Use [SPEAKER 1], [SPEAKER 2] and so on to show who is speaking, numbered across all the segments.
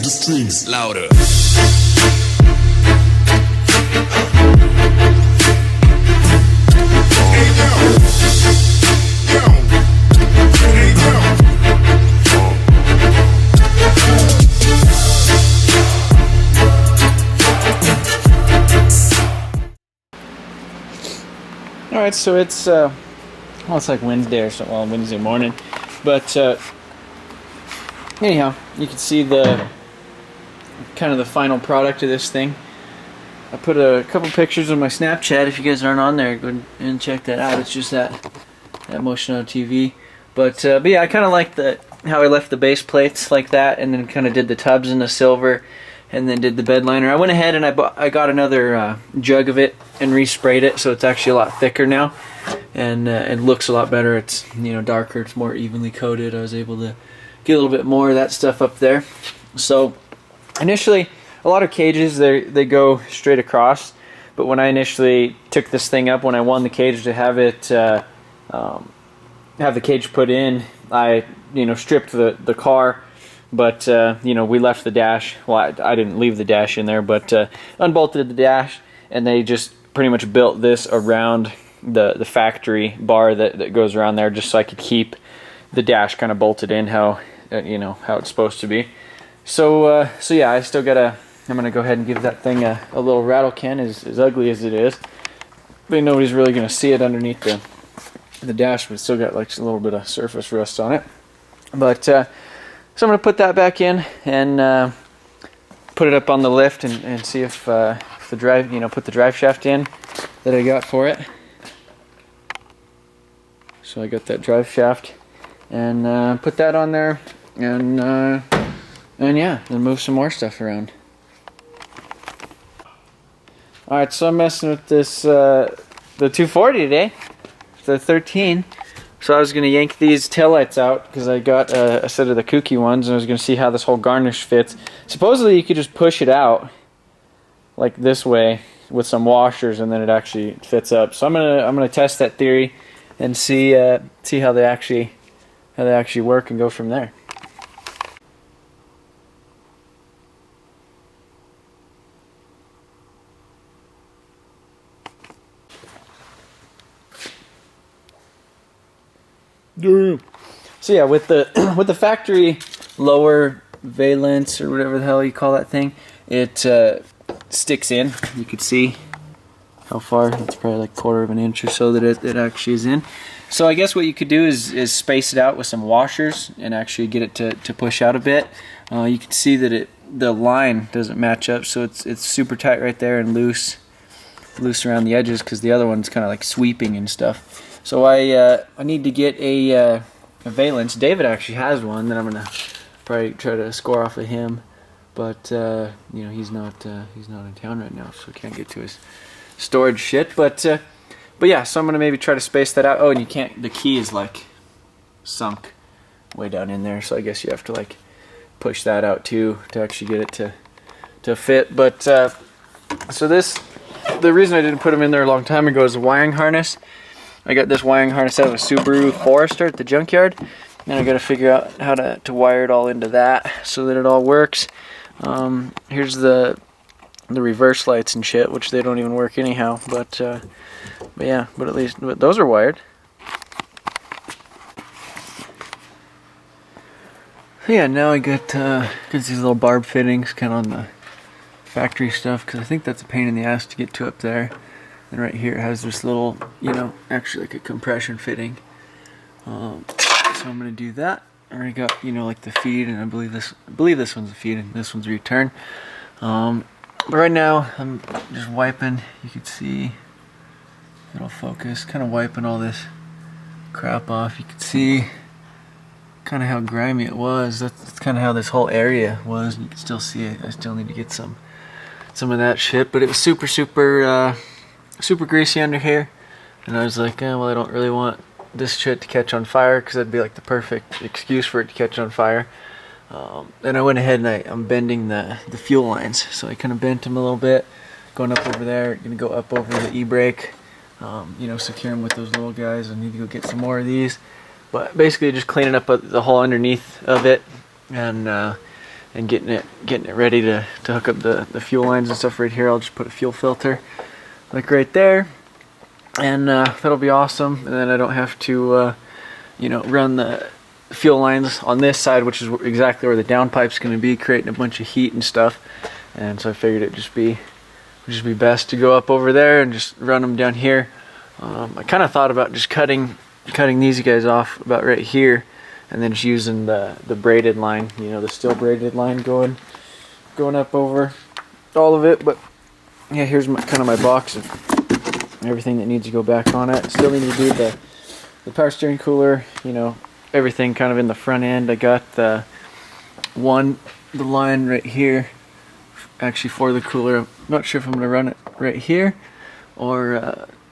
[SPEAKER 1] the strings louder.
[SPEAKER 2] Alright, so it's well, it's like Wednesday or something, well, Wednesday morning, but anyhow, you can see the kind of the final product of this thing. I put a couple pictures on my Snapchat. If you guys aren't on there, go and check that out. It's just that MotionAutoTv. But yeah, I kind of like how I left the base plates like that, and then kind of did the tubs in the silver, and then did the bed liner. I went ahead and I got another jug of it and resprayed it, so it's actually a lot thicker now, and it looks a lot better. It's, you know, darker. It's more evenly coated. I was able to get a little bit more of that stuff up there. So initially, a lot of cages they go straight across, but when I initially took this thing up, when I won the cage to have it have the cage put in, I stripped the car. But, we left the dash. Well, I didn't leave the dash in there, but unbolted the dash, and they just pretty much built this around the factory bar that goes around there, just so I could keep the dash kind of bolted in how it's supposed to be. So yeah, I'm going to go ahead and give that thing a little rattle can, as ugly as it is. But nobody's really going to see it underneath the dash, but it's still got like a little bit of surface rust on it. But so I'm going to put that back in and put it up on the lift and see if the drive, put the drive shaft in that I got for it. So I got that drive shaft and put that on there, and yeah, then move some more stuff around. Alright, so I'm messing with this the 240 today, the 13. So I was going to yank these taillights out because I got a set of the Kouki ones, and I was going to see how this whole garnish fits. Supposedly you could just push it out like this way with some washers, and then it actually fits up. So I'm gonna test that theory and see how they actually work, and go from there. So yeah, with the factory lower valence, or whatever the hell you call that thing, it sticks in. You could see how far. It's probably like 1/4 of an inch or so that it actually is in. So I guess what you could do is space it out with some washers and actually get it to push out a bit. You can see that the line doesn't match up, so it's super tight right there and loose around the edges, because the other one's kind of like sweeping and stuff. So I need to get a valence. David actually has one that I'm gonna probably try to score off of him, but he's not in town right now, so can't get to his storage shit. But yeah, so I'm gonna maybe try to space that out. Oh, and you can't. The key is like sunk way down in there, so I guess you have to like push that out too to actually get it to fit. But so the reason I didn't put them in there a long time ago is the wiring harness. I got this wiring harness out of a Subaru Forester at the junkyard, and I got to figure out how to wire it all into that so that it all works. Here's the reverse lights and shit, which they don't even work anyhow. But yeah, but at least those are wired. Yeah, now I got these little barb fittings kind of on the factory stuff, because I think that's a pain in the ass to get to up there. And right here it has this little, actually like a compression fitting. So I'm gonna do that. I already got, like the feed, and I believe this one's the feed and this one's return. But right now I'm just wiping. You can see it'll focus. Kind of wiping all this crap off. You can see kind of how grimy it was. That's kind of how this whole area was. You can still see it. I still need to get some of that shit, but it was super greasy under here, and I was like, well, I don't really want this shit to catch on fire, because that'd be like the perfect excuse for it to catch on fire. And I went ahead and I'm bending the fuel lines, so I kind of bent them a little bit, going up over there. Gonna go up over the ebrake, secure them with those little guys. I need to go get some more of these, but basically just cleaning up the whole underneath of it, and and getting it ready to hook up the fuel lines and stuff right here. I'll just put a fuel filter like right there, and that'll be awesome. And then I don't have to you know, run the fuel lines on this side, which is exactly where the downpipe's going to be, creating a bunch of heat and stuff. And so I figured it'd just be best to go up over there and just run them down here. I kind of thought about just cutting these guys off about right here, and then just using the braided line, you know, the steel braided line going up over all of it. But yeah, here's kind of my box of everything that needs to go back on it. Still need to do the power steering cooler, you know, everything kind of in the front end. I got the line right here actually for the cooler. I'm not sure if I'm gonna run it right here or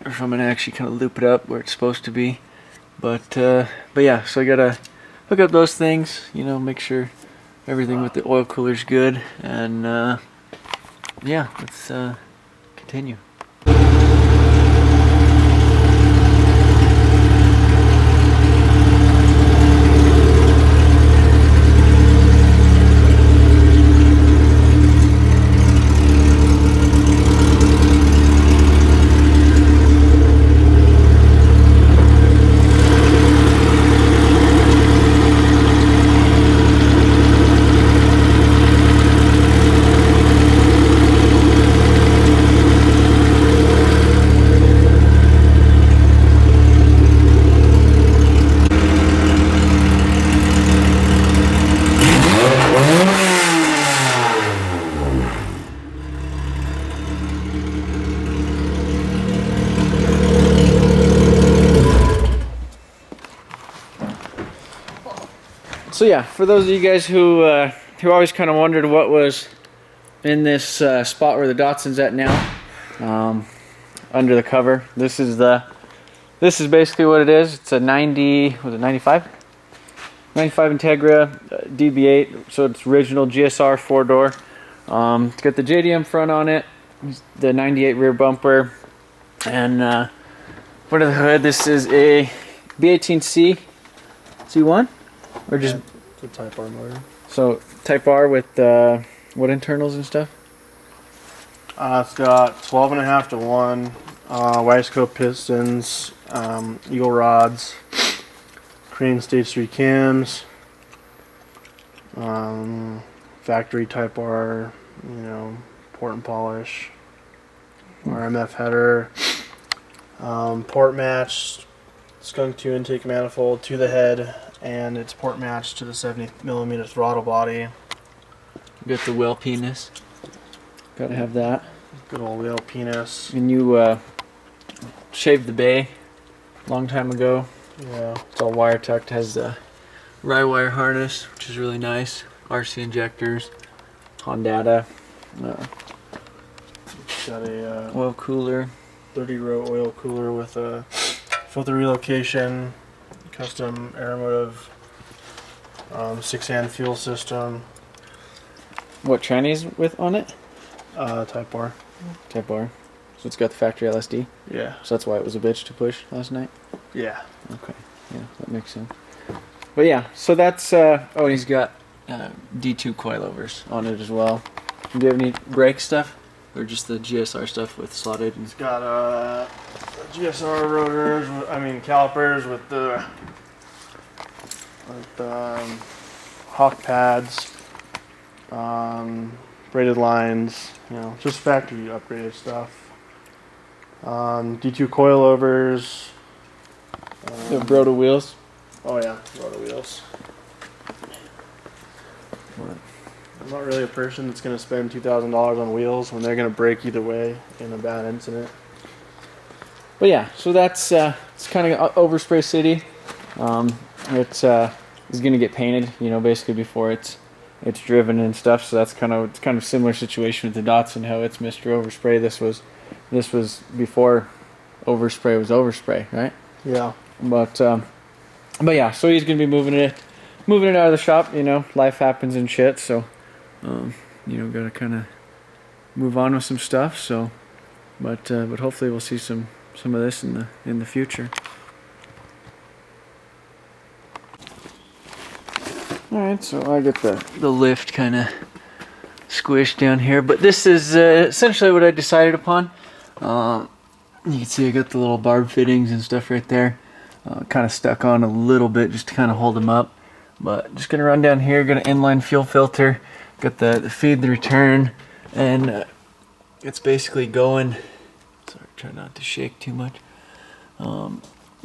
[SPEAKER 2] if I'm gonna actually kind of loop it up where it's supposed to be. But yeah, so I gotta hook up those things, you know, make sure everything with the oil cooler's good, and yeah, let's continue. So yeah, for those of you guys who always kind of wondered what was in this spot where the Datsun's at now, under the cover, this is basically what it is. It's a 95 Integra DB8, so it's original GSR 4-door. It's got the JDM front on it, the 98 rear bumper, and under the hood, this is a B18C C1. Or just
[SPEAKER 1] it's a Type R motor. So
[SPEAKER 2] Type R with what internals and stuff?
[SPEAKER 1] It's got 12.5 to 1 Wiseco pistons, Eagle rods, Crane Stage 3 cams, factory Type R, you know, port and polish, RMF header, port matched skunk 2 intake manifold to the head, and it's port matched to the 70mm throttle body.
[SPEAKER 2] You got the whale penis. Gotta have that.
[SPEAKER 1] Good old whale penis.
[SPEAKER 2] And you shaved the bay a long time ago.
[SPEAKER 1] Yeah.
[SPEAKER 2] It's all wire tucked. Has the rye wire harness, which is really nice. RC injectors. Hondata.
[SPEAKER 1] Got a
[SPEAKER 2] oil cooler.
[SPEAKER 1] 30-row oil cooler with a filter relocation, custom aeromotive 6-hand fuel system.
[SPEAKER 2] What tranny's with on it?
[SPEAKER 1] Type R.
[SPEAKER 2] Type R. So it's got the factory LSD?
[SPEAKER 1] Yeah.
[SPEAKER 2] So that's why it was a bitch to push last night?
[SPEAKER 1] Yeah.
[SPEAKER 2] Okay. Yeah, that makes sense. But yeah, so that's, oh, and he's got D2 coilovers on it as well. Do you have any brake stuff? Or just the GSR stuff with slotted?
[SPEAKER 1] It's got GSR rotors, calipers with the hawk pads, braided lines, you know, just factory upgraded stuff. D2 coilovers.
[SPEAKER 2] The Broda wheels?
[SPEAKER 1] Oh yeah, rotor wheels. I'm not really a person that's going to spend $2,000 on wheels when they're going to break either way in a bad incident.
[SPEAKER 2] But yeah, so that's it's kind of overspray city. It's going to get painted, you know, basically before it's driven and stuff. So that's kind of similar situation with the Datsun, how it's Mr. Overspray. This was before overspray was overspray, right?
[SPEAKER 1] Yeah.
[SPEAKER 2] But yeah, so he's going to be moving it out of the shop. You know, life happens and shit. So you know, got to kind of move on with some stuff. So, but hopefully we'll see some of this in the future. Alright, so I got the lift kind of squished down here, but this is essentially what I decided upon. You can see I got the little barb fittings and stuff right there. Kind of stuck on a little bit just to kind of hold them up. But just gonna run down here, got an inline fuel filter, got the feed, the return, and it's basically going, sorry, try not to shake too much.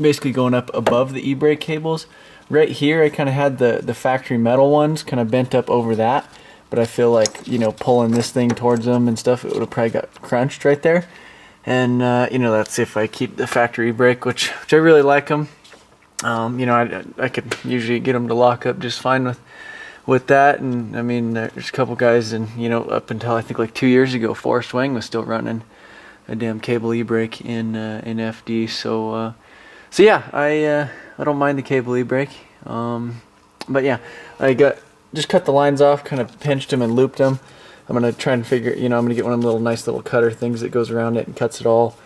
[SPEAKER 2] Basically going up above the ebrake cables. Right here I kind of had the factory metal ones kind of bent up over that, but I feel like, you know, pulling this thing towards them and stuff, it would have probably got crunched right there. And you know, that's if I keep the factory brake, which I really like them. You know, I could usually get them to lock up just fine with that. And I mean, there's a couple guys, and you know, up until I think like 2 years ago, Forrest Wang was still running a damn cable e-brake in FD. So yeah, I don't mind the cable e-brake. But yeah, I just cut the lines off, kind of pinched them and looped them. I'm gonna try and figure, you know, I'm gonna get one of them little nice little cutter things that goes around it and cuts it all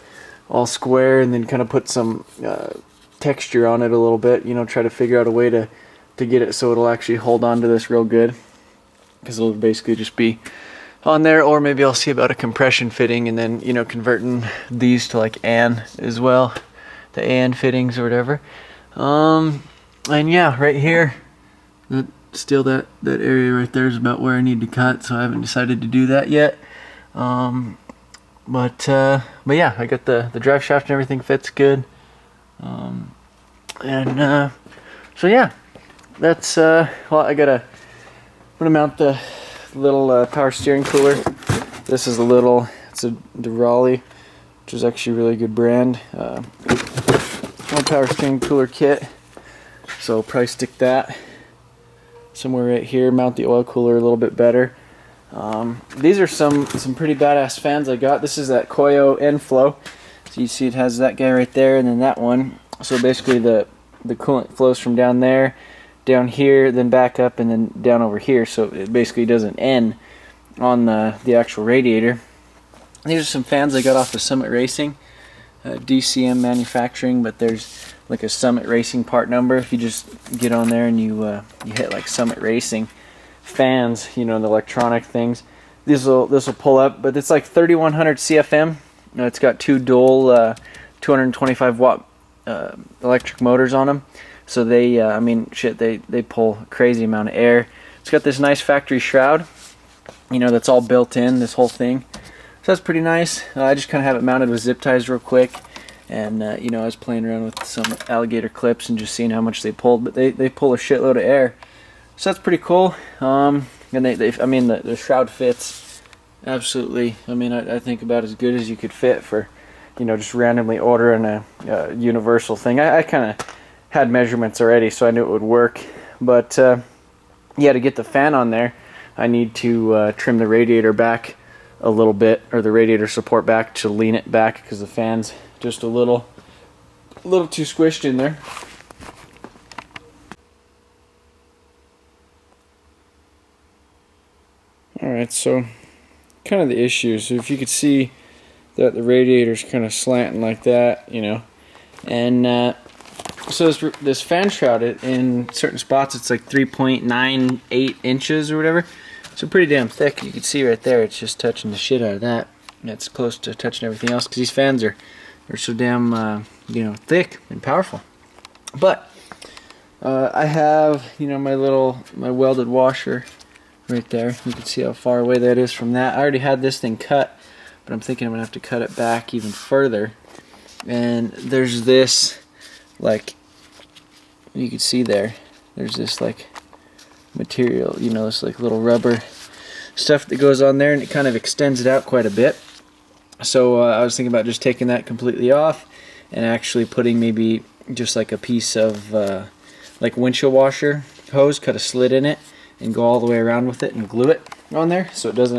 [SPEAKER 2] square, and then kind of put some texture on it a little bit. You know, try to figure out a way to get it so it'll actually hold on to this real good, because it'll basically just be on there. Or maybe I'll see about a compression fitting, and then, you know, converting these to like AN as well, the AN fittings or whatever. And yeah, right here, still that area right there is about where I need to cut, so I haven't decided to do that yet. But yeah, I got the drive shaft and everything fits good. So yeah, that's well, I'm gonna mount the little power steering cooler. This is it's a Durali, which is actually a really good brand. One power steering cooler kit, so I'll probably stick that somewhere right here. Mount the oil cooler a little bit better. These are some pretty badass fans I got. This is that Koyo N-Flow. So you see it has that guy right there, and then that one. So basically the coolant flows from down there, down here, then back up, and then down over here. So it basically doesn't end on the actual radiator. These are some fans I got off of Summit Racing, DCM manufacturing, but there's like a Summit Racing part number. If you just get on there and you hit like Summit Racing fans, you know, the electronic things, this will pull up. But it's like 3100 CFM. It's got two dual 225 watt electric motors on them, so they I mean, shit, they pull a crazy amount of air. It's got this nice factory shroud, you know, that's all built in, this whole thing. So that's pretty nice. I just kind of have it mounted with zip ties real quick. And you know, I was playing around with some alligator clips and just seeing how much they pulled, but they pull a shitload of air, so that's pretty cool. And I mean, the shroud fits absolutely. I mean, I think about as good as you could fit for, you know, just randomly ordering a universal thing. I kind of had measurements already, so I knew it would work. But yeah, to get the fan on there, I need to trim the radiator back a little bit, or the radiator support back, to lean it back, because the fan's just a little too squished in there. Alright, so kind of the issue. So if you could see that the radiator's kind of slanting like that, you know, and so this fan shroud, in certain spots it's like 3.98 inches or whatever, so pretty damn thick. You can see right there, it's just touching the shit out of that. It's close to touching everything else, because these fans are so damn you know, thick and powerful. But I have, you know, my welded washer right there. You can see how far away that is from that. I already had this thing cut, but I'm thinking I'm gonna have to cut it back even further. And there's this, like, you can see there's this like material, you know, this like little rubber stuff that goes on there, and it kind of extends it out quite a bit. So I was thinking about just taking that completely off and actually putting maybe just like a piece of like windshield washer hose, cut a slit in it, and go all the way around with it and glue it on there, so it's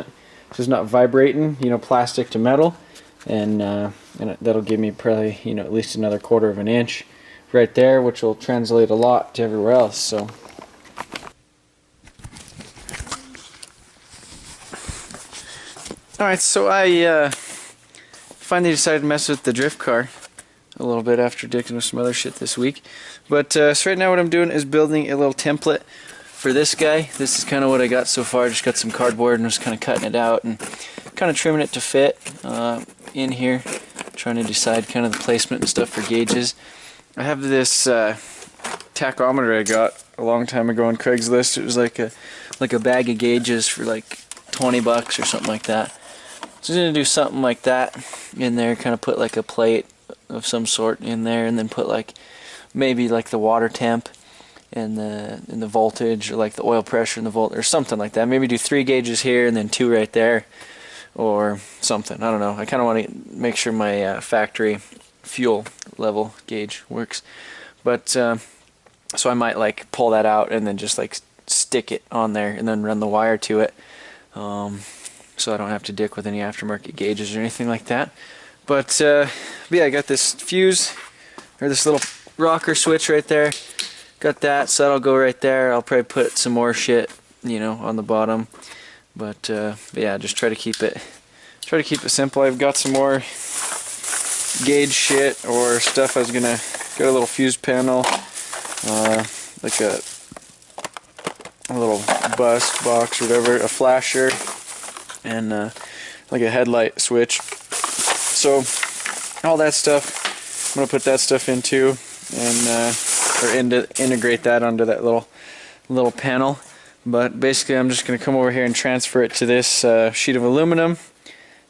[SPEAKER 2] just not vibrating, you know, plastic to metal, and that'll give me probably, you know, at least another 1/4 of an inch right there, which will translate a lot to everywhere else. So alright, so I finally decided to mess with the drift car a little bit after dicking with some other shit this week. But so right now what I'm doing is building a little template for this guy, this is kind of what I got so far. Just got some cardboard and just kind of cutting it out and kind of trimming it to fit in here. Trying to decide kind of the placement and stuff for gauges. I have this tachometer I got a long time ago on Craigslist. It was like a bag of gauges for like 20 bucks or something like that. So I'm gonna do something like that in there, kind of put like a plate of some sort in there, and then put like maybe like the water temp and the voltage, or like the oil pressure and the volt, or something like that. Maybe do 3 gauges here and then 2 right there, or something. I don't know. I kind of want to make sure my factory fuel level gauge works. But so I might like pull that out and then just like stick it on there and then run the wire to it, so I don't have to dick with any aftermarket gauges or anything like that. But yeah, I got this fuse, or this little rocker switch right there. Got that, so that'll go right there. I'll probably put some more shit, you know, on the bottom. But yeah, just try to keep it simple. I've got some more gauge shit or stuff. I was gonna get a little fuse panel, like a little bus box or whatever, a flasher, and like a headlight switch. So all that stuff, I'm gonna put that stuff in too, and integrate that onto that little panel. But basically, I'm just gonna come over here and transfer it to this sheet of aluminum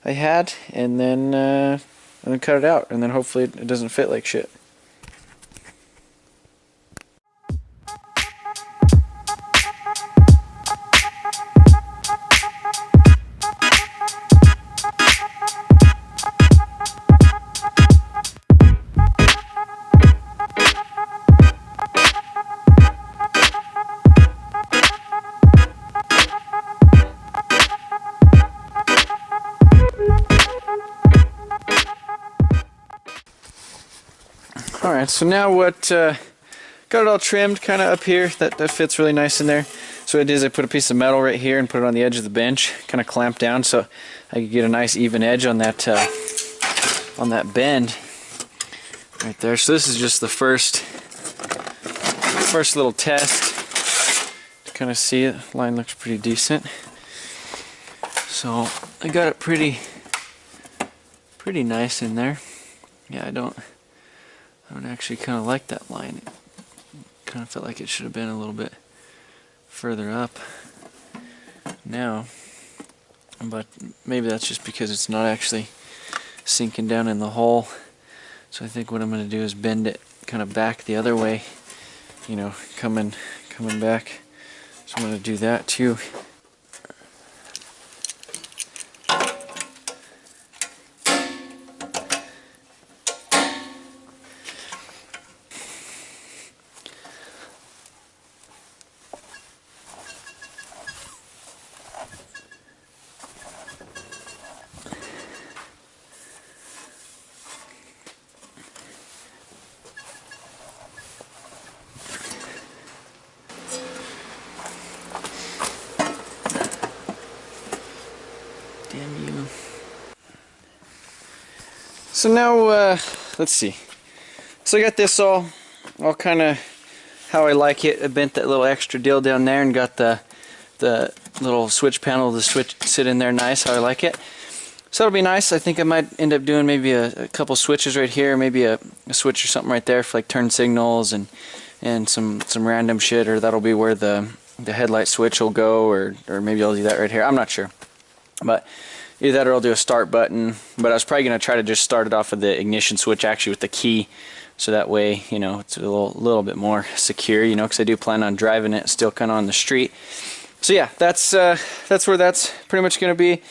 [SPEAKER 2] I had, and then cut it out, and then hopefully it doesn't fit like shit. Alright, so now got it all trimmed kind of up here. That fits really nice in there. So what I did is I put a piece of metal right here and put it on the edge of the bench, kind of clamped down so I could get a nice even edge on that bend right there. So this is just the first little test to kind of see it. The line looks pretty decent. So I got it pretty nice in there. Yeah, I don't actually kind of like that line. It kind of felt like it should have been a little bit further up now, but maybe that's just because it's not actually sinking down in the hole. So I think what I'm going to do is bend it kind of back the other way, you know, coming back. So I'm going to do that too. Damn you. So now, let's see. So I got this all kind of how I like it. I bent that little extra deal down there and got the little switch panel, the switch sit in there nice, how I like it. So that'll be nice. I think I might end up doing maybe a couple switches right here, maybe a switch or something right there for like turn signals and some random shit, or that'll be where the headlight switch will go, or maybe I'll do that right here. I'm not sure. But either that or I'll do a start button. But I was probably going to try to just start it off with the ignition switch actually with the key. So that way, you know, it's a little bit more secure, you know, because I do plan on driving it still kind of on the street. So yeah, that's where that's pretty much going to be.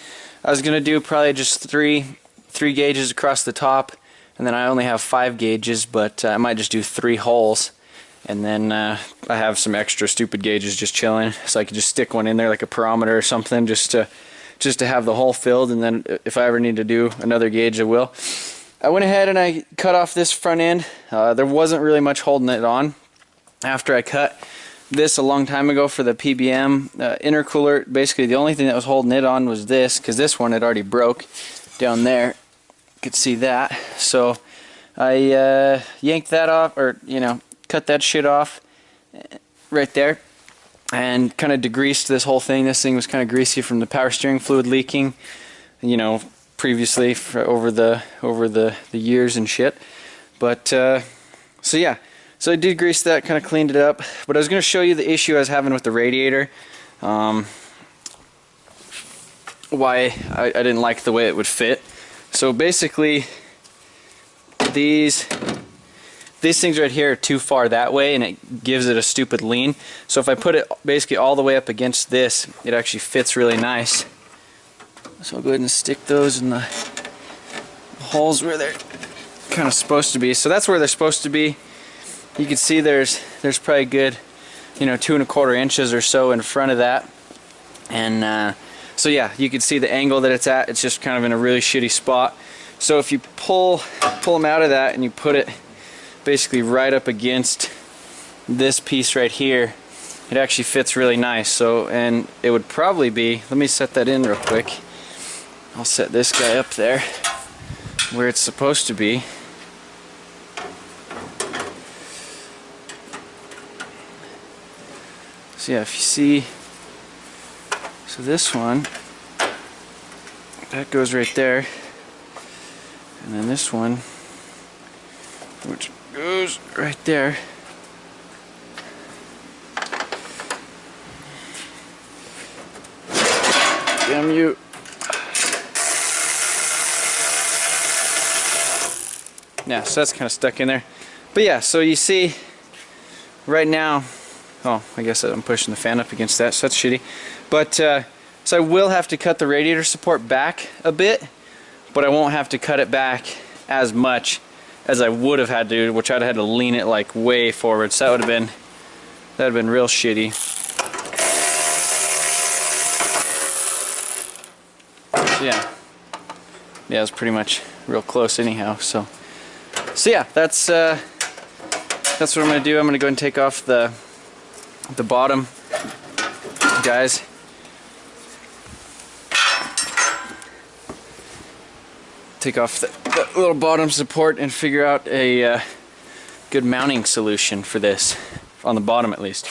[SPEAKER 2] I was going to do probably just three gauges across the top. And then I only have 5 gauges, but I might just do 3 holes. And then I have some extra stupid gauges just chilling. So I could just stick one in there like a perometer or something just to have the hole filled, and then if I ever need to do another gauge, I will. I went ahead and I cut off this front end. There wasn't really much holding it on. After I cut this a long time ago for the PBM intercooler, basically the only thing that was holding it on was this, because this one had already broke down there. You could see that. So I yanked that off, or you know, cut that shit off right there. and kind of degreased this whole thing. This thing was kind of greasy from the power steering fluid leaking, you know, previously over the years and shit. But so yeah, so I did grease that, kind of cleaned it up. But I was going to show you the issue I was having with the radiator. Why I didn't like the way it would fit. So basically, these things right here are too far that way, and it gives it a stupid lean. So if I put it basically all the way up against this, it actually fits really nice. So I'll go ahead and stick those in the holes where they're kind of supposed to be. So that's where they're supposed to be. You can see there's probably a good, you know, 2 1/4 inches or so in front of that. And so yeah, you can see the angle that it's at. It's just kind of in a really shitty spot. So if you pull them out of that and you put it basically right up against this piece right here, it actually fits really nice. So, and it would probably be, let me set that in real quick. I'll set this guy up there where it's supposed to be. So yeah, if you see, so this one, that goes right there, and then this one, which goes right there. Damn you. Yeah, so that's kind of stuck in there. But yeah, so you see right now, oh, I guess I'm pushing the fan up against that, so that's shitty. But so I will have to cut the radiator support back a bit, but I won't have to cut it back as much as I would have had to, which I'd have had to lean it like way forward. So that would have been real shitty. So yeah, it's pretty much real close anyhow. So yeah, that's what I'm gonna do. I'm gonna go and take off the bottom guys. Take off the little bottom support and figure out a good mounting solution for this, on the bottom at least.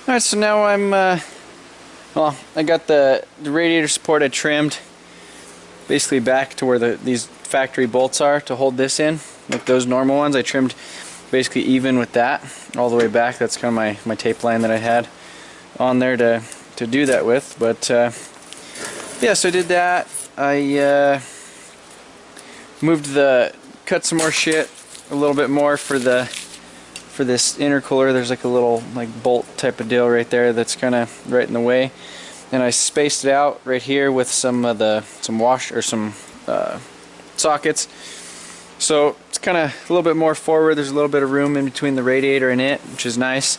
[SPEAKER 2] Alright, so now I'm, well, I got the radiator support I trimmed basically back to where these factory bolts are to hold this in, like those normal ones. I trimmed basically even with that all the way back. That's kind of my tape line that I had on there to do that with. But yeah, so I did that. I cut some more shit, a little bit more for this intercooler. There's like a little like bolt type of deal right there that's kind of right in the way, and I spaced it out right here with some sockets. So it's kind of a little bit more forward. There's a little bit of room in between the radiator and it, which is nice.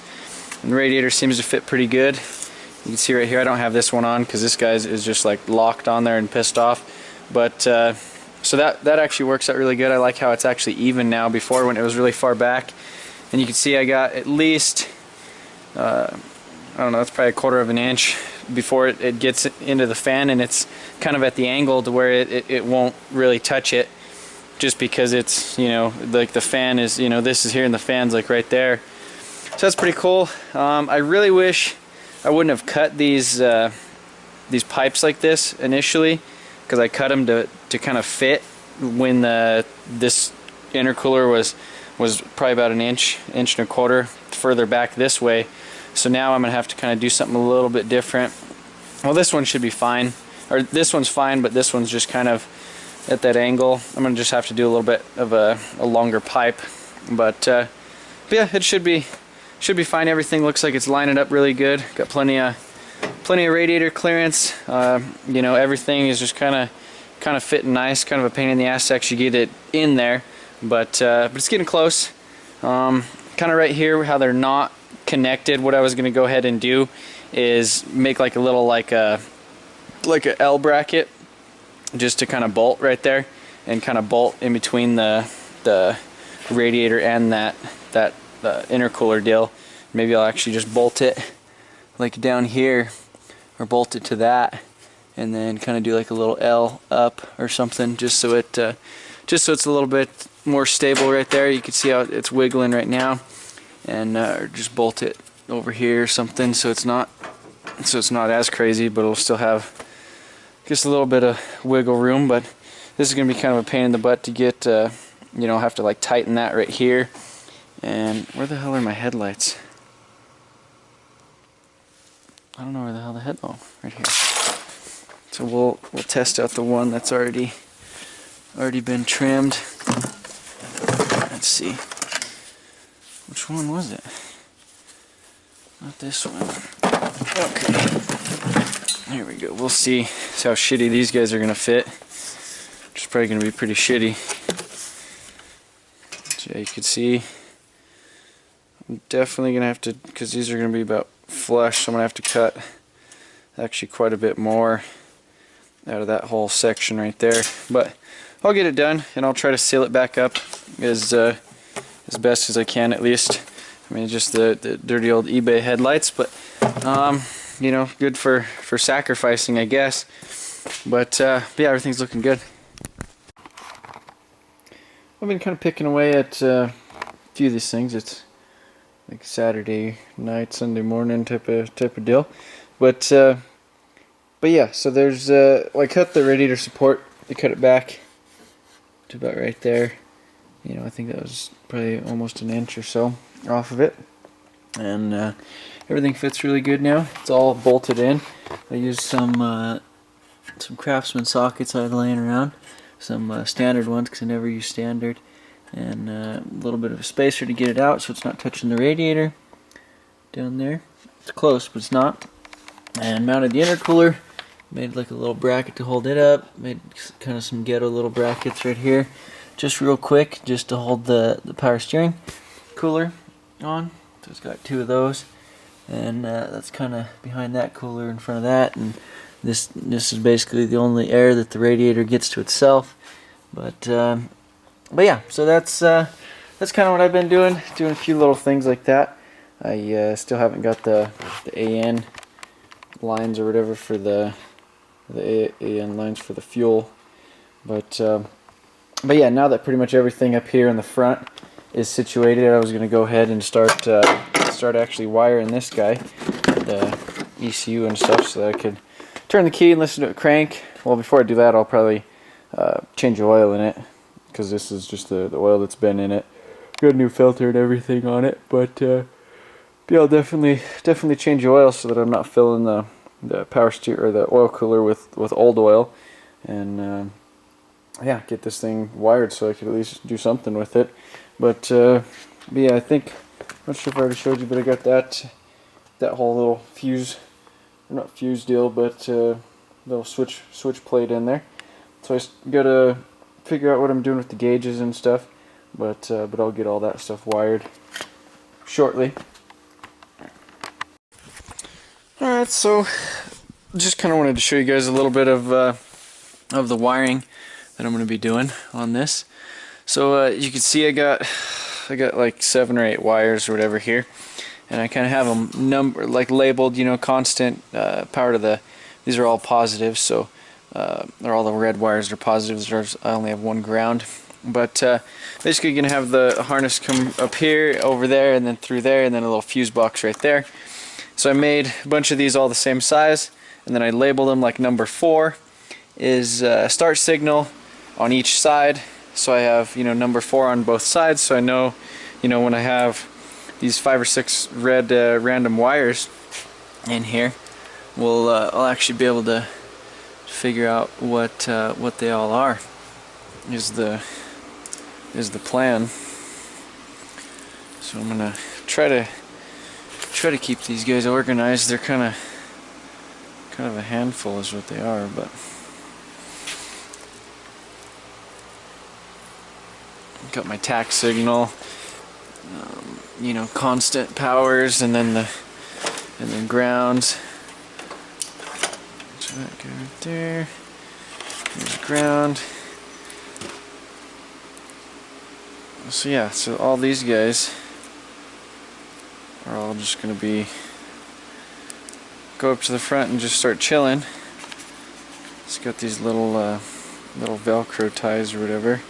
[SPEAKER 2] And the radiator seems to fit pretty good. You can see right here, I don't have this one on because this guy is just like locked on there and pissed off. But so that actually works out really good. I like how it's actually even now. Before, when it was really far back, and you can see I got at least I don't know, it's probably 1/4 of an inch before it gets into the fan, and it's kind of at the angle to where it won't really touch it, just because it's, you know, like the fan is, you know, this is here and the fan's like right there. So that's pretty cool. I really wish I wouldn't have cut these pipes like this initially, because I cut them to kind of fit when this intercooler was probably about an inch and 1/4 further back this way. So now I'm gonna have to kind of do something a little bit different. Well, this one should be fine, or this one's fine, but this one's just kind of at that angle. I'm gonna just have to do a little bit of a longer pipe, but yeah, it should be fine. Everything looks like it's lining up really good. Got plenty of radiator clearance. You know, everything is just kind of fitting nice. Kind of a pain in the ass to actually get it in there, but it's getting close. Kind of right here, how they're not connected, what I was going to go ahead and do is make like a little like a L bracket, just to kind of bolt right there, and kind of bolt in between the radiator and that intercooler deal. Maybe I'll actually just bolt it like down here, or bolt it to that, and then kind of do like a little L up or something, just so it's a little bit more stable right there. You can see how it's wiggling right now, and just bolt it over here or something, so it's not as crazy, but it'll still have just a little bit of wiggle room. But this is gonna be kind of a pain in the butt to get. You know, have to like tighten that right here. And where the hell are my headlights? I don't know where the hell the headlight. Right here. So we'll test out the one that's already been trimmed. Let's see. Which one was it? Not this one. Okay. Here we go. We'll see how shitty these guys are gonna fit. Which is probably gonna be pretty shitty. So yeah, you can see I'm definitely gonna have to, because these are gonna be about flush, so I'm gonna have to cut actually quite a bit more out of that whole section right there. But I'll get it done, and I'll try to seal it back up as best as I can, at least. I mean, just the dirty old eBay headlights, but you know, good for sacrificing, I guess. But yeah, everything's looking good. I've been kind of picking away at a few of these things. It's like Saturday night, Sunday morning type of deal. But yeah, so there's I cut the radiator support. I cut it back to about right there. You know, I think that was probably almost an inch or so off of it, and everything fits really good now. It's all bolted in. I used some Craftsman sockets I had laying around, some standard ones because I never use standard, and a little bit of a spacer to get it out so it's not touching the radiator down there. It's close, but it's not. And mounted the intercooler, made like a little bracket to hold it up, made kind of some ghetto little brackets right here, just real quick, just to hold the power steering cooler on. So it's got two of those, and that's kind of behind that cooler in front of that, and this is basically the only air that the radiator gets to itself. But yeah, so that's kind of what I've been doing a few little things like that. I still haven't got the AN lines or whatever for the AN lines for the fuel, but yeah, now that pretty much everything up here in the front is situated, I was going to go ahead and start actually wiring this guy, the ECU and stuff, so that I could turn the key and listen to it crank. Well, before I do that, I'll probably change the oil in it, because this is just the oil that's been in it. Got a new filter and everything on it, but yeah, I'll definitely change the oil so that I'm not filling the power steer or the oil cooler with old oil, and yeah, get this thing wired so I could at least do something with it. But yeah, I think, I'm not sure if I already showed you, but I got that whole little fuse, or not fuse deal, but little switch plate in there. So I gotta figure out what I'm doing with the gauges and stuff, but I'll get all that stuff wired shortly. Alright, so just kind of wanted to show you guys a little bit of the wiring that I'm going to be doing on this. So you can see I got like 7 or 8 wires or whatever here, and I kind of have them labeled, you know, constant power to these are all positive, so or all the red wires are positives. I only have one ground, but basically you're going to have the harness come up here, over there, and then through there, and then a little fuse box right there. So I made a bunch of these all the same size, and then I labeled them like number 4 is start signal on each side. So I have, you know, number 4 on both sides, so I know, you know, when I have these 5 or 6 red random wires in here, I'll actually be able to figure out what they all are. Is the plan. So I'm gonna try to keep these guys organized. They're kind of a handful is what they are, but got my tack signal, you know, constant powers, and then grounds. So that go right there. There's ground. So yeah, so all these guys are all just gonna go up to the front and just start chilling. It's got these little Velcro ties or whatever.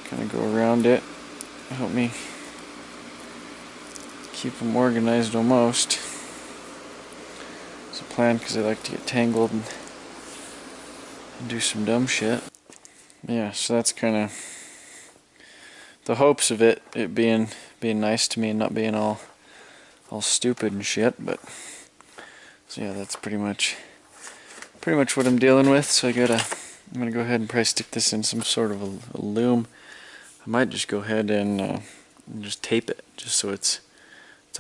[SPEAKER 2] Kind of go around it. Help me keep them organized almost. It's a plan because I like to get tangled and do some dumb shit. Yeah, so that's kind of the hopes of it being nice to me and not being all stupid and shit. But so yeah, that's pretty much what I'm dealing with. So I'm gonna go ahead and probably stick this in some sort of a loom. I might just go ahead and just tape it, just so it's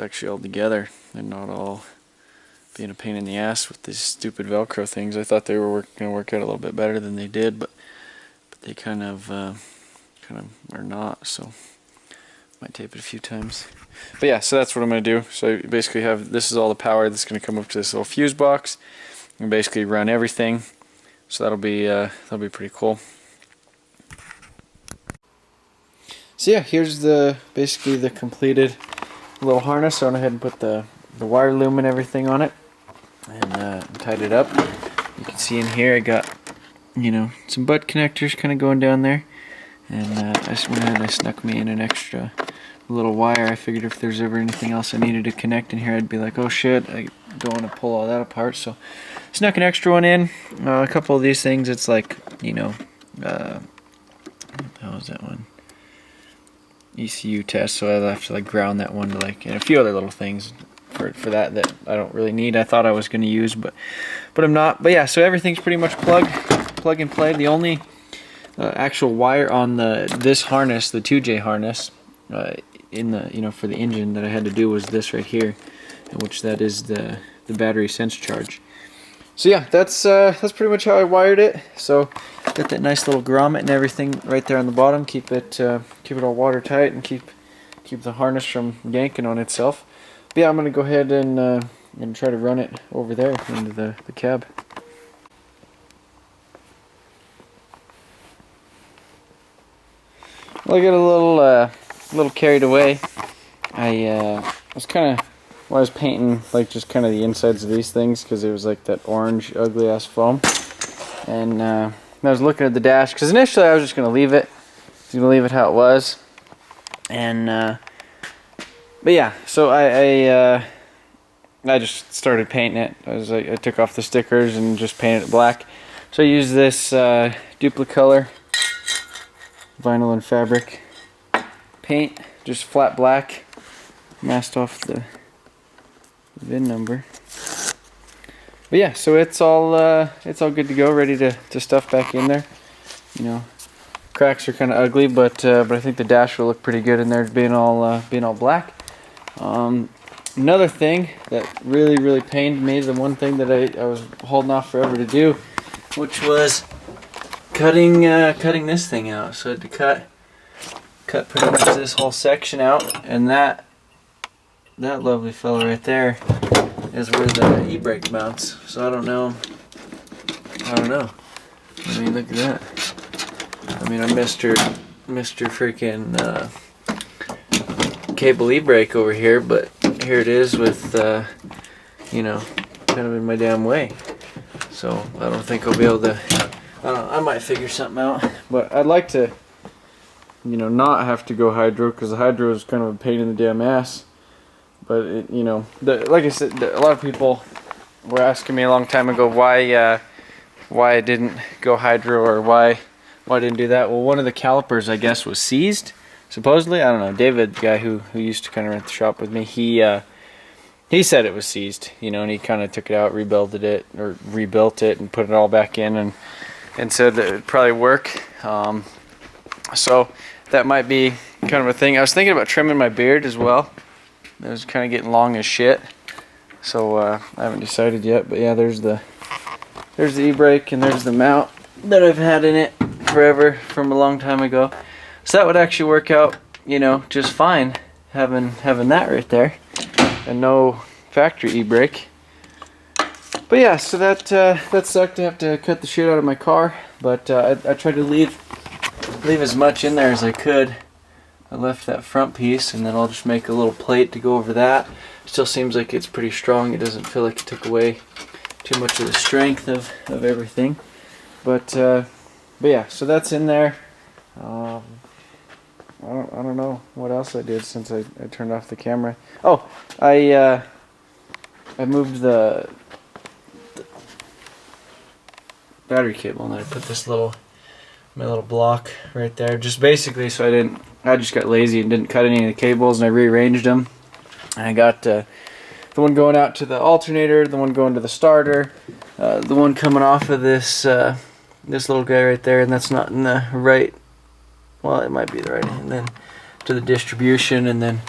[SPEAKER 2] actually all together and not all being a pain in the ass with these stupid Velcro things. I thought they were going to work out a little bit better than they did, but they kind of are not. So might tape it a few times. But yeah, so that's what I'm going to do. So I basically this is all the power that's going to come up to this little fuse box, and basically run everything. So that'll be pretty cool. So yeah, here's basically the completed little harness. So I went ahead and put the wire loom and everything on it, and tied it up. You can see in here I got, you know, some butt connectors kind of going down there, and I just went ahead and I snuck me in an extra little wire. I figured if there's ever anything else I needed to connect in here, I'd be like, oh shit, I don't want to pull all that apart. So snuck an extra one in. A couple of these things, it's like, you know, what the hell is that one? ECU test, so I'll have to like ground that one to like, and a few other little things for that I don't really need. I thought I was going to use, but I'm not. But yeah, so everything's pretty much plug and play. The only actual wire on this harness, the 2J harness, in the, you know, for the engine that I had to do was this right here, which that is the battery sense charge. So yeah, that's pretty much how I wired it. So got that nice little grommet and everything right there on the bottom. Keep it all watertight and keep the harness from yanking on itself. But yeah, I'm gonna go ahead and try to run it over there into the cab. Well, I got a little carried away. I was kind of, when I was painting like just kind of the insides of these things, because it was like that orange ugly ass foam, and I was looking at the dash because initially I was just gonna leave it how it was, and but yeah, so I just started painting it. I took off the stickers and just painted it black. So I used this Duplicolor vinyl and fabric paint, just flat black, masked off the VIN number. But yeah, so it's all good to go, ready to stuff back in there. You know, cracks are kind of ugly, but I think the dash will look pretty good in there, being all black. Another thing that really pained me, the one thing that I was holding off forever to do, which was cutting this thing out. So I had to cut pretty much this whole section out, and that lovely fellow right there is where the e-brake mounts. So I don't know. I mean, look at that. I mean, I missed Mr. freaking cable e-brake over here, but here it is with you know, kind of in my damn way. So I don't think I'll be able to. I don't know, I might figure something out, but I'd like to, you know, not have to go hydro, because the hydro is kind of a pain in the damn ass. But it, you know, like I said, a lot of people were asking me a long time ago why I didn't go hydro, or why I didn't do that. Well, one of the calipers, I guess, was seized, supposedly. I don't know. David, the guy who used to kind of rent the shop with me, he said it was seized, you know, and he kind of took it out, rebuilt it, and put it all back in, and said that it would probably work. So that might be kind of a thing. I was thinking about trimming my beard as well. It was kind of getting long as shit, so I haven't decided yet. But yeah, there's the e-brake, and there's the mount that I've had in it forever, from a long time ago. So that would actually work out, you know, just fine, having that right there, and no factory e-brake. But yeah, so that sucked to have to cut the shit out of my car, but I tried to leave as much in there as I could. I left that front piece, and then I'll just make a little plate to go over that. Still seems like it's pretty strong. It doesn't feel like it took away too much of the strength of everything. But yeah, so that's in there. I don't know what else I did since I turned off the camera. Oh, I moved the battery cable, and I put my little block right there, just basically so I just got lazy and didn't cut any of the cables, and I rearranged them. And I got the one going out to the alternator, the one going to the starter, the one coming off of this little guy right there, and that's not in the right, well, it might be the right, and then to the distribution, and then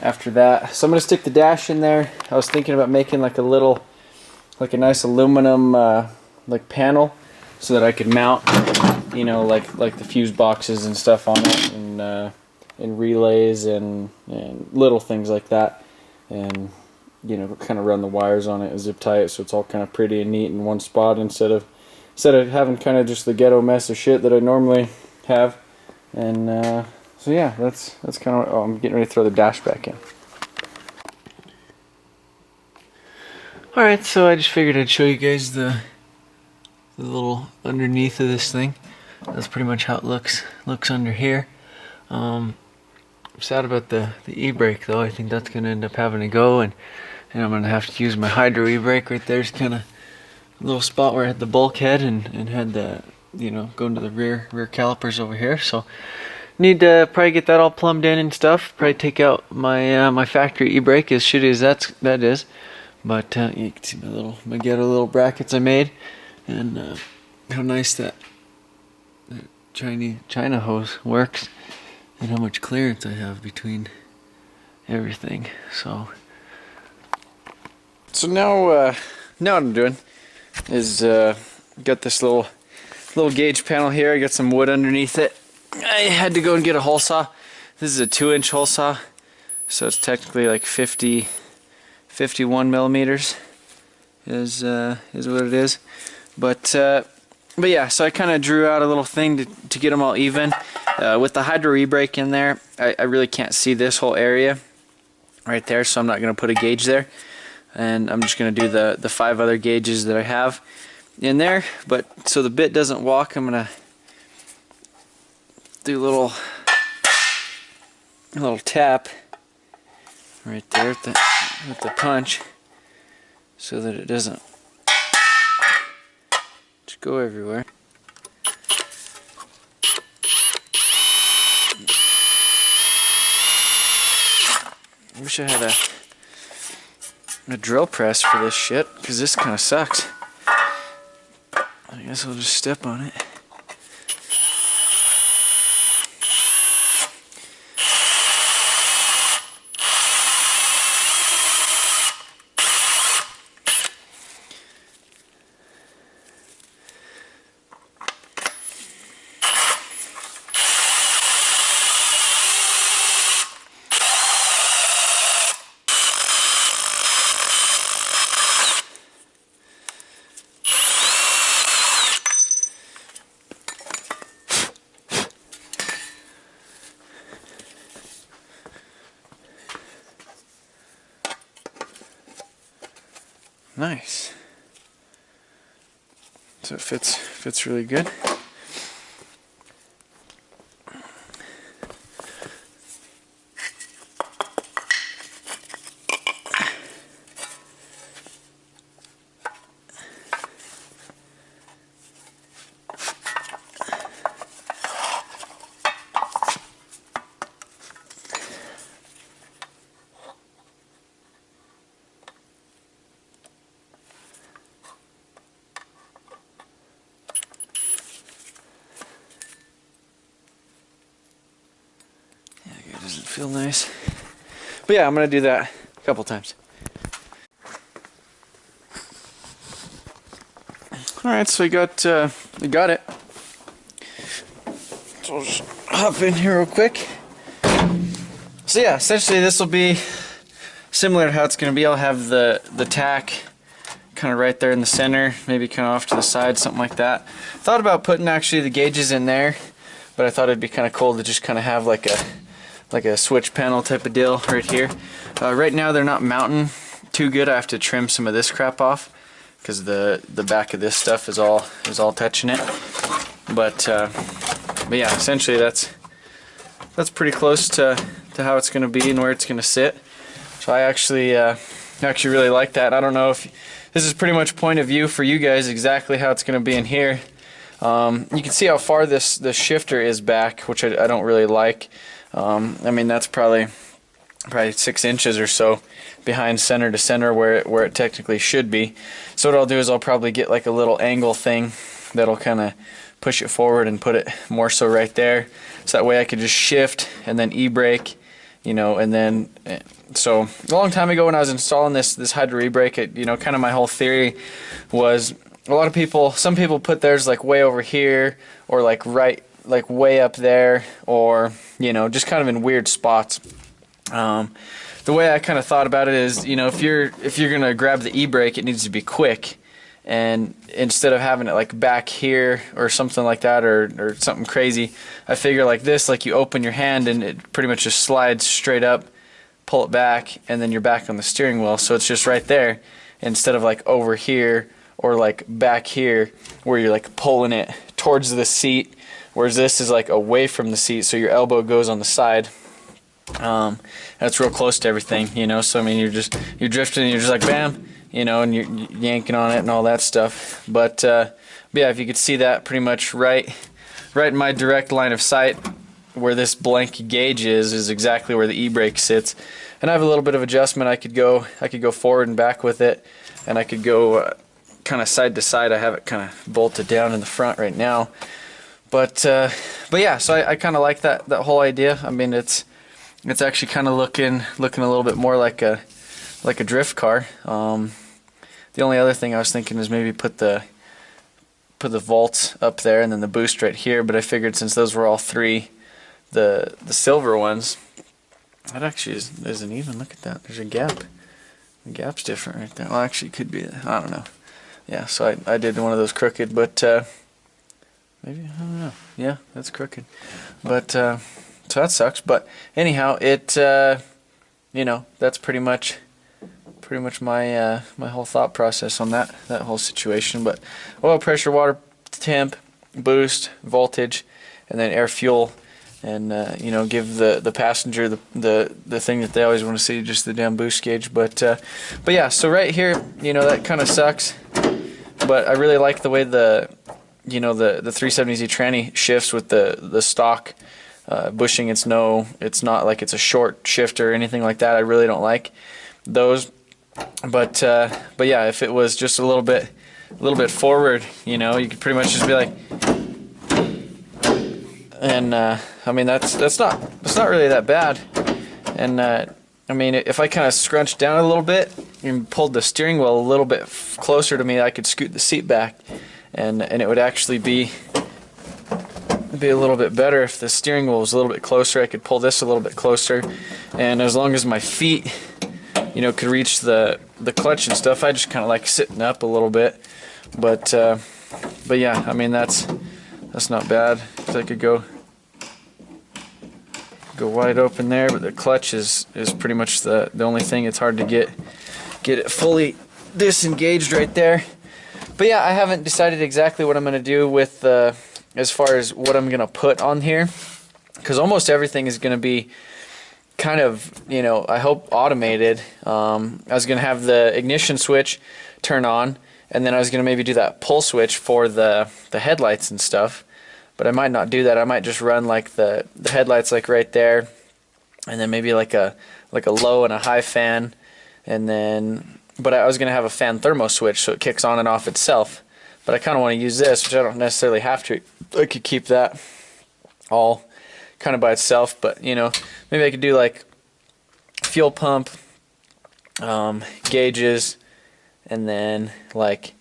[SPEAKER 2] after that, so I'm going to stick the dash in there. I was thinking about making like a nice aluminum like panel, so that I could mount, you know, like the fuse boxes and stuff on it, and relays and little things like that, and you know, kind of run the wires on it and zip tie it so it's all kind of pretty and neat in one spot instead of having kind of just the ghetto mess of shit that I normally have. And so yeah, that's kind of. Oh, I'm getting ready to throw the dash back in. All right, so I just figured I'd show you guys the little underneath of this thing. That's pretty much how it looks under here. I'm sad about the e-brake though. I think that's gonna end up having to go, and I'm gonna have to use my hydro e-brake right there. It's kind of a little spot where I had the bulkhead and had the, you know, going to the rear calipers over here. So need to probably get that all plumbed in and stuff. Probably take out my my factory e-brake, as shitty as that is. But you can see my ghetto little brackets I made, and how nice that China hose works, and how much clearance I have between everything. So now what I'm doing is got this little gauge panel here. I got some wood underneath it. I had to go and get a hole saw. This is a 2-inch hole saw, so it's technically like 51 millimeters is what it is. But yeah, so I kind of drew out a little thing to get them all even. With the hydro e-brake in there, I really can't see this whole area right there, so I'm not going to put a gauge there. And I'm just going to do the 5 other gauges that I have in there. But so the bit doesn't walk, I'm going to do a little tap right there with the punch, so that it doesn't just go everywhere. I wish I had a drill press for this shit, because this kind of sucks. I guess I'll just step on it. Nice. So it fits really good. Doesn't feel nice, but yeah, I'm gonna do that a couple times. All right, so I got it. So I'll just hop in here real quick. So yeah, essentially this will be similar to how it's gonna be. I'll have the tack kind of right there in the center, maybe kind of off to the side, something like that. Thought about putting actually the gauges in there, but I thought it'd be kind of cool to just kind of have like a switch panel type of deal right here. Right now they're not mounting too good. I have to trim some of this crap off because the back of this stuff is all touching it. But yeah, essentially that's that's pretty close to how it's going to be and where it's going to sit. So I actually really like that. I don't know if this is pretty much point of view for you guys exactly how it's going to be in here. You can see how far this shifter is back, which I don't really like. I mean, that's probably 6 inches or so behind center to center where it technically should be. So what I'll do is I'll probably get like a little angle thing that'll kind of push it forward and put it more so right there, so that way I could just shift and then e-brake, you know. And then so a long time ago when I was installing this hydro e-brake, you know, kind of my whole theory was, some people put theirs like way over here, or like way up there, or, you know, just kind of in weird spots. The way I kind of thought about it is, you know, if you're gonna grab the e-brake, it needs to be quick, and instead of having it like back here or something like that, or something crazy, I figure like this, like you open your hand and it pretty much just slides straight up, pull it back, and then you're back on the steering wheel. So it's just right there, instead of like over here or like back here where you're like pulling it towards the seat, whereas this is like away from the seat, so your elbow goes on the side. That's real close to everything, you know. So I mean, you're drifting and you're just like bam, you know, and you're yanking on it and all that stuff. But yeah, if you could see that pretty much right in my direct line of sight, where this blank gauge is exactly where the e-brake sits. And I have a little bit of adjustment. I could go forward and back with it, and I could go kind of side to side. I have it kind of bolted down in the front right now. But yeah, so I kind of like that whole idea. I mean, it's actually kind of looking a little bit more like a drift car. The only other thing I was thinking is maybe put the volts up there and then the boost right here. But I figured since those were all three, the silver ones, that actually isn't even. Look at that. There's a gap. The gap's different right there. Well, actually, it could be. I don't know. Yeah. So I did one of those crooked, but maybe, I don't know. Yeah, that's crooked. But so that sucks. But anyhow, it you know, that's pretty much my my whole thought process on that whole situation. But oil pressure, water temp, boost, voltage, and then air fuel, and you know, give the passenger the thing that they always want to see, just the damn boost gauge. But yeah, so right here, you know, that kind of sucks. But I really like the way the 370Z tranny shifts with the stock bushing. It's not like it's a short shift or anything like that. I really don't like those. But yeah, if it was just a little bit forward, you know, you could pretty much just be like, and I mean that's not really that bad. And I mean, if I kind of scrunched down a little bit and pulled the steering wheel a little bit closer to me, I could scoot the seat back, and it would actually be a little bit better if the steering wheel was a little bit closer. I could pull this a little bit closer, and as long as my feet, you know, could reach the clutch and stuff, I just kind of like sitting up a little bit. But yeah, I mean that's not bad. I could go wide open there, but the clutch is pretty much the only thing. It's hard to get it fully disengaged right there. But yeah, I haven't decided exactly what I'm going to do with as far as what I'm going to put on here, because almost everything is going to be kind of, you know, I hope automated. I was going to have the ignition switch turn on, and then I was going to maybe do that pull switch for the headlights and stuff. But I might not do that. I might just run like the headlights like right there, and then maybe like a low and a high fan, and then, but I was going to have a fan thermo switch so it kicks on and off itself. But I kind of want to use this, which I don't necessarily have to. I could keep that all kind of by itself, but you know, maybe I could do like fuel pump, gauges, and then like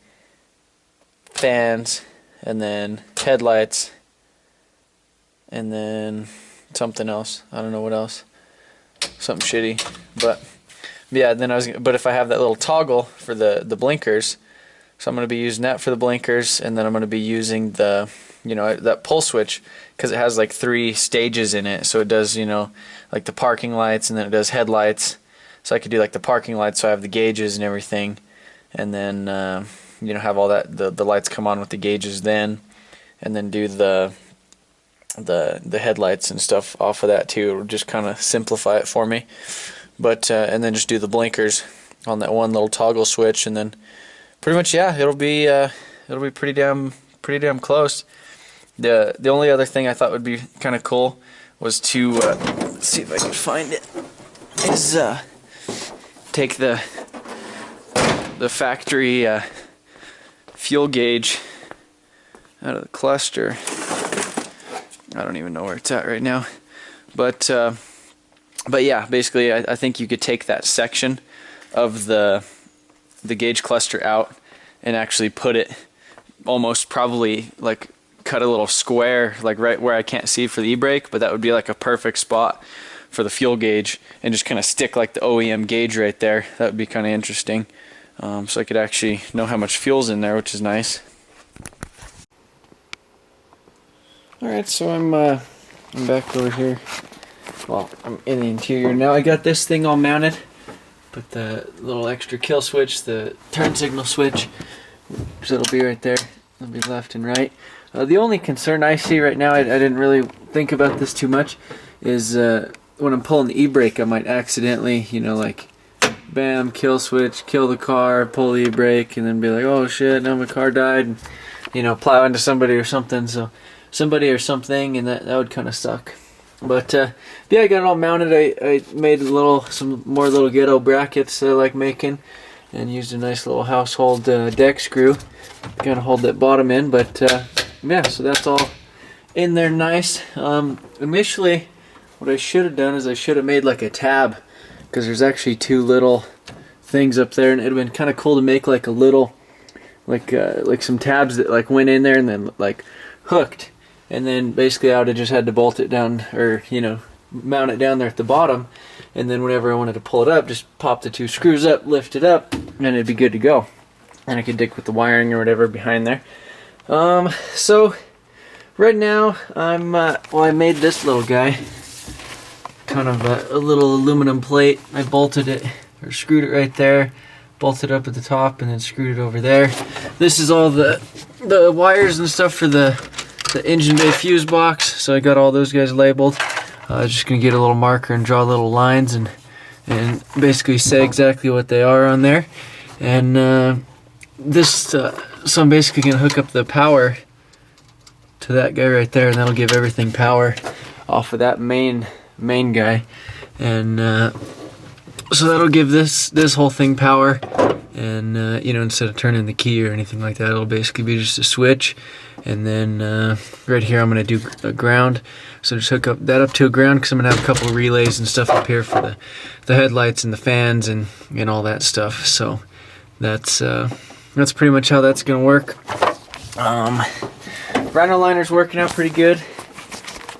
[SPEAKER 2] fans, and then headlights, and then something else. I don't know what else. Something shitty. But yeah, then but if I have that little toggle for the blinkers, so I'm going to be using that for the blinkers, and then I'm going to be using the, you know, that pull switch, because it has like 3 stages in it. So it does, you know, like the parking lights, and then it does headlights. So I could do like the parking lights, so I have the gauges and everything, and then you know, have all that, the lights come on with the gauges then, and then do the the headlights and stuff off of that too. It'll just kind of simplify it for me. But and then just do the blinkers on that one little toggle switch, and then pretty much, yeah, it'll be pretty damn close. The only other thing I thought would be kind of cool was to let's see if I can find it, is take the factory fuel gauge out of the cluster. I don't even know where it's at right now, but yeah, basically I think you could take that section of the gauge cluster out and actually put it almost, probably like cut a little square like right where I can't see for the e-brake, but that would be like a perfect spot for the fuel gauge, and just kind of stick like the OEM gauge right there. That would be kind of interesting, so I could actually know how much fuel's in there, which is nice. Alright, so I'm back over here. Well, I'm in the interior now. I got this thing all mounted. Put the little extra kill switch, the turn signal switch, so it'll be right there. It'll be left and right. The only concern I see right now, I didn't really think about this too much, is when I'm pulling the e-brake, I might accidentally, you know, like, bam, kill switch, kill the car, pull the e-brake, and then be like, oh shit, now my car died, and, you know, plow into somebody or something. So somebody or something, and that would kind of suck. But yeah, I got it all mounted. I made some more little ghetto brackets that I like making, and used a nice little household deck screw to kind of hold that bottom in. But yeah, so that's all in there nice. Initially, what I should have done is I should have made like a tab, because there's actually two little things up there, and it'd have been kind of cool to make like a little, like some tabs that like went in there and then like hooked. And then basically I would have just had to bolt it down, or, you know, mount it down there at the bottom, and then whenever I wanted to pull it up, just pop the two screws up, lift it up, and it'd be good to go. And I could dick with the wiring or whatever behind there. So right now I'm well, I made this little guy, kind of a little aluminum plate. I bolted it, or screwed it right there, bolted up at the top, and then screwed it over there. This is all the wires and stuff for the engine bay fuse box, so I got all those guys labeled. Just gonna get a little marker and draw little lines and basically say exactly what they are on there. And so I'm basically gonna hook up the power to that guy right there, and that'll give everything power off of that main guy. And so that'll give this whole thing power. And you know, instead of turning the key or anything like that, it'll basically be just a switch. And then right here I'm going to do a ground, so just hook up to a ground, because I'm going to have a couple of relays and stuff up here for the headlights and the fans and all that stuff. So that's pretty much how that's going to work. Rhino liner's working out pretty good.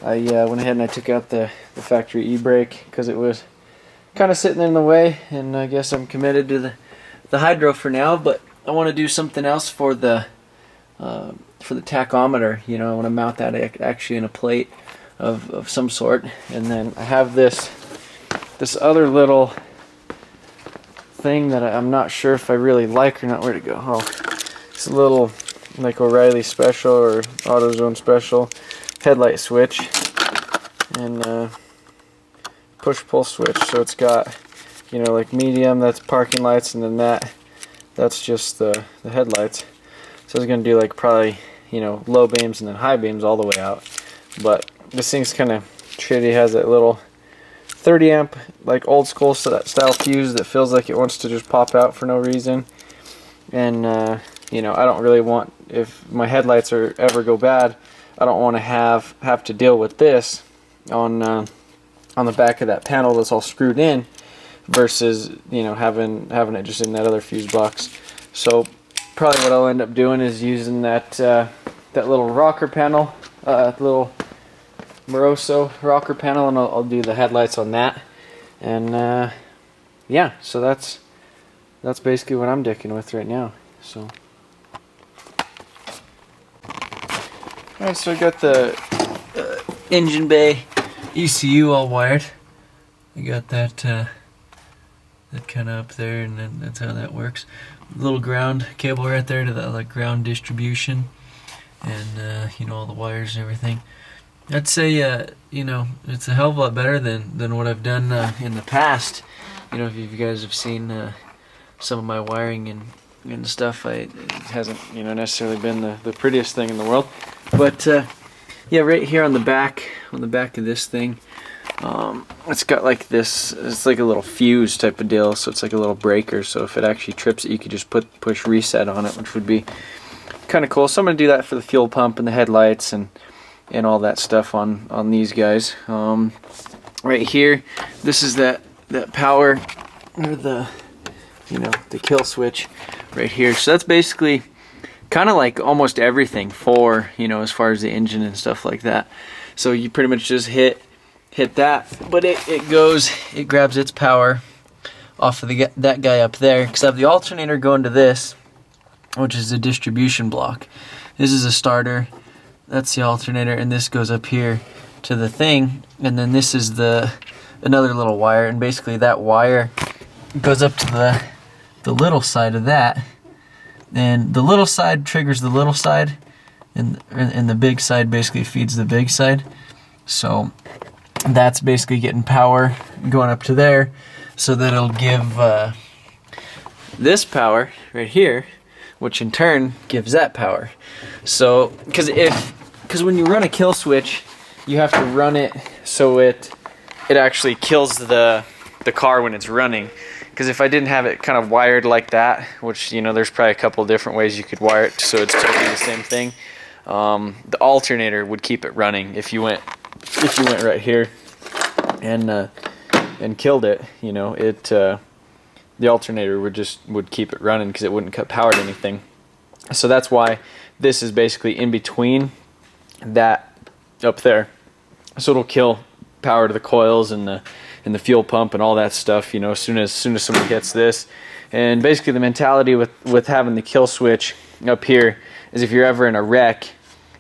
[SPEAKER 2] I went ahead and I took out the factory e-brake because it was kind of sitting in the way, and I guess I'm committed to the hydro for now. But I want to do something else for the tachometer. You know, I want to mount that actually in a plate of some sort. And then I have this other little thing that I'm not sure if I really like or not. Where'd it go? Oh, it's a little like O'Reilly Special or AutoZone Special headlight switch, and push-pull switch. So it's got, you know, like medium, that's parking lights, and then that's just the headlights. So I was going to do like probably, you know, low beams and then high beams all the way out. But this thing's kind of shitty. It has that little 30 amp, like old school style fuse that feels like it wants to just pop out for no reason. And, you know, I don't really want, if my headlights ever go bad, I don't want to have to deal with this on the back of that panel that's all screwed in, versus, you know, having it just in that other fuse box. So probably what I'll end up doing is using that little rocker panel, little Moroso rocker panel, and I'll do the headlights on that. And yeah, so that's basically what I'm dicking with right now. So alright, so I got the engine bay ECU all wired. I got that kind of up there, and then that's how that works. Little ground cable right there to that like ground distribution, and you know, all the wires and everything. I'd say, you know, it's a hell of a lot better than what I've done in the past. You know, if you guys have seen some of my wiring and stuff, it hasn't, you know, necessarily been the prettiest thing in the world. But yeah, right here on the back of this thing, it's got like this, it's like a little fuse type of deal, so it's like a little breaker, so if it actually trips it, you could just push reset on it, which would be kind of cool. So I'm going to do that for the fuel pump and the headlights and all that stuff on these guys. Right here, this is that power, or the, you know, the kill switch right here. So that's basically kind of like almost everything for, you know, as far as the engine and stuff like that. So you pretty much just hit that, but it grabs its power off of that guy up there, because I have the alternator going to this, which is a distribution block. This is a starter, that's the alternator, and this goes up here to the thing, and then this is another little wire, and basically that wire goes up to the little side of that, and the little side triggers the little side, and the big side basically feeds the big side. So that's basically getting power going up to there, so that it'll give this power right here, which in turn gives that power. So because when you run a kill switch, you have to run it so it actually kills the car when it's running. Because if I didn't have it kind of wired like that, which, you know, there's probably a couple of different ways you could wire it so it's totally the same thing, the alternator would keep it running. If you went right here and killed it, you know, the alternator would keep it running, because it wouldn't cut power to anything. So that's why this is basically in between that up there, so it'll kill power to the coils and the fuel pump and all that stuff, you know, as soon as somebody hits this. And basically the mentality with having the kill switch up here is, if you're ever in a wreck,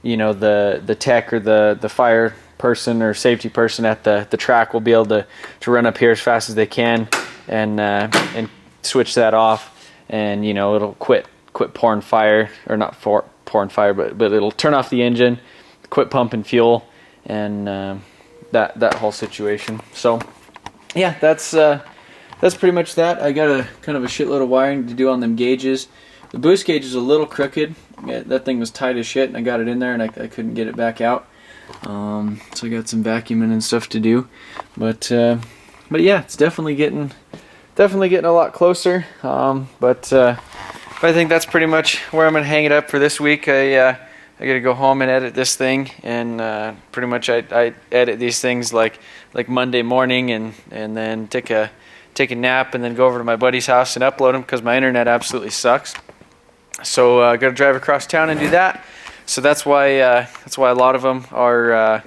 [SPEAKER 2] you know, the tech or the fire person or safety person at the track will be able to run up here as fast as they can and switch that off, and, you know, it'll quit pouring fire, or not pouring fire, but it'll turn off the engine, quit pumping fuel, and that whole situation. So yeah, that's pretty much that. I got a kind of a shitload of wiring to do on them gauges. The boost gauge is a little crooked. Yeah, that thing was tight as shit, and I got it in there and I couldn't get it back out. So I got some vacuuming and stuff to do, but yeah, it's definitely getting a lot closer. But I think that's pretty much where I'm gonna hang it up for this week. I gotta go home and edit this thing, and pretty much I edit these things like Monday morning, and then take a nap, and then go over to my buddy's house and upload them, because my internet absolutely sucks. So I gotta drive across town and do that. So that's why a lot of them are,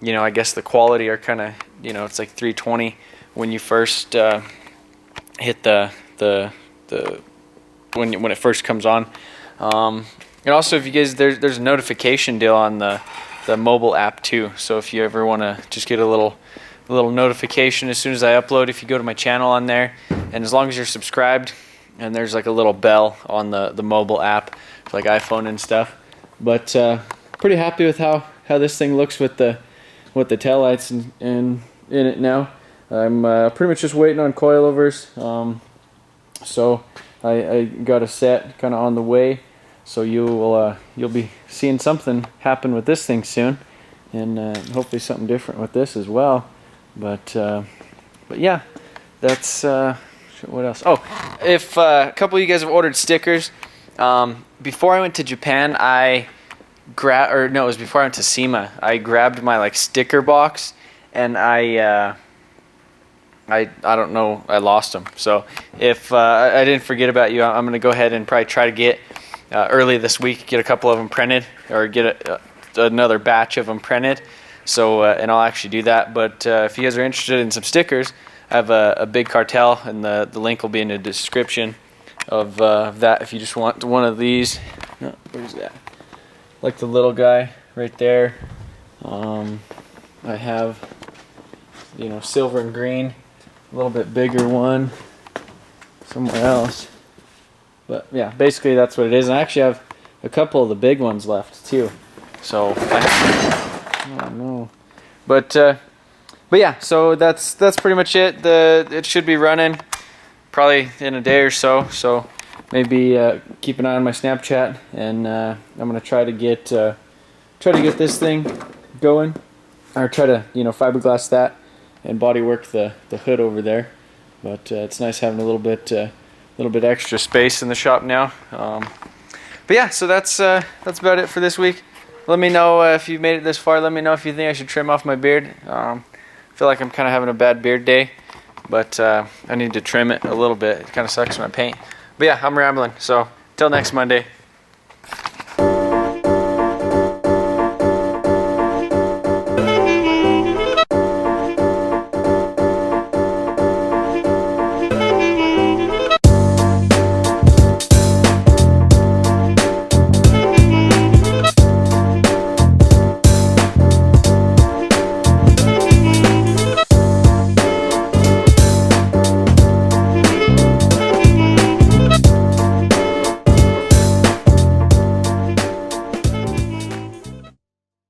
[SPEAKER 2] you know, I guess the quality are kind of, you know, it's like 320 when you first hit when it first comes on. And also, if you guys, there's a notification deal on the mobile app too. So if you ever want to just get a little notification as soon as I upload, if you go to my channel on there, and as long as you're subscribed, and there's like a little bell on the mobile app, like iPhone and stuff. But pretty happy with how this thing looks with the taillights and in it now. I'm pretty much just waiting on coilovers. So I got a set kind of on the way. So you'll be seeing something happen with this thing soon, and hopefully something different with this as well. But yeah, that's what else? Oh, if a couple of you guys have ordered stickers, before I went to Japan, it was before I went to SEMA. I grabbed my sticker box, and I don't know, I lost them. So if I didn't forget about you, I'm gonna go ahead and probably try to get early this week, get a couple of them printed, or get another batch of them printed. So and I'll actually do that. But if you guys are interested in some stickers, I have a big cartel, and the link will be in the description of that. If you just want one of these, where's that? Like the little guy right there. I have, silver and green, a little bit bigger one somewhere else. But yeah, basically that's what it is. And I actually have a couple of the big ones left too. So I Oh no. But yeah, so that's pretty much it. It should be running probably in a day or so. So maybe keep an eye on my Snapchat, and I'm gonna try to get this thing going, or try to fiberglass that and bodywork the hood over there. But it's nice having a little bit extra space in the shop now. But yeah, so that's about it for this week. Let me know if you've made it this far. Let me know if you think I should trim off my beard. I feel like I'm kind of having a bad beard day, but I need to trim it a little bit. It kind of sucks when I paint. But yeah, I'm rambling. So till next Monday.